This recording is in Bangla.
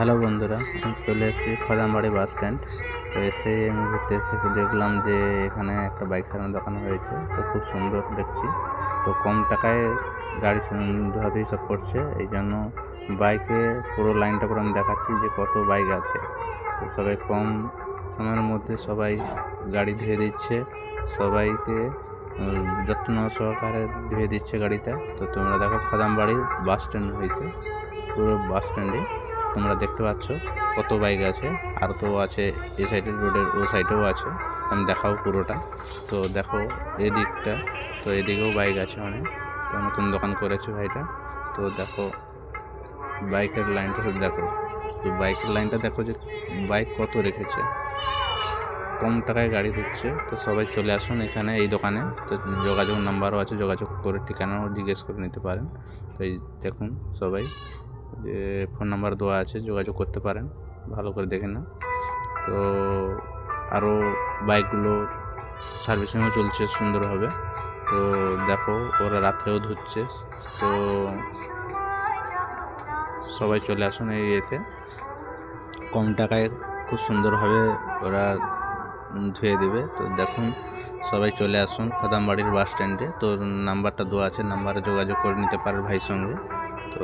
হ্যালো বন্ধুরা, আমি চলে এসেছি খদামবাড়ি বাস স্ট্যান্ড। তো এসে আমি ঘুরতে এসে দেখলাম যে এখানে একটা বাইক সারানোর দোকান হয়েছে। তো খুব সুন্দর দেখছি। তো কম টাকায় গাড়ি ধোয়াধুয়ি সব করছে, এই জন্য বাইকে পুরো লাইনটা করে আমি দেখাচ্ছি যে কত বাইক আছে। তো সবাই কম সময়ের মধ্যে সবাই গাড়ি ধুয়ে দিচ্ছে, সবাইকে যত্ন সহকারে ধুয়ে দিচ্ছে গাড়িটা। তো তোমরা দেখো খদামবাড়ি বাস স্ট্যান্ড হইতে পুরো বাস স্ট্যান্ডে তোমরা দেখতে পাচ্ছ কত বাইক আছে। আর তো আছে এই সাইডের রোডের ও সাইডেও আছে, আমি দেখাবো পুরোটা। তো দেখো এই দিকটা, তো এদিকেও বাইক আছে অনেক। তো নতুন দোকান করেছে ভাইটা। তো দেখো বাইকের লাইনটা সব দেখো, তো বাইকের লাইনটা দেখো যে বাইক কত রেখেছে, কম টাকায় গাড়ি দিচ্ছে। তো সবাই চলে আসুন এখানে এই দোকানে। তো যোগাযোগ নাম্বারও আছে, যোগাযোগ করে ঠিকানাও জিজ্ঞেস করে নিতে পারেন। তো এই দেখুন সবাই যে ফোন নাম্বার দেওয়া আছে, যোগাযোগ করতে পারেন, ভালো করে দেখে না। তো আরও বাইকগুলো সার্ভিসিংও চলছে সুন্দরভাবে। তো দেখো ওরা রাত্রেও ধুচ্ছে। তো সবাই চলে আসুন এই এতে, কম টাকায় খুব সুন্দরভাবে ওরা ধুয়ে দেবে। তো দেখুন সবাই চলে আসুন খদামবাড়ির বাস স্ট্যান্ডে। তো নাম্বারটা দেওয়া আছে, নাম্বারে যোগাযোগ করে নিতে পারে ভাইয়ের সঙ্গে। তো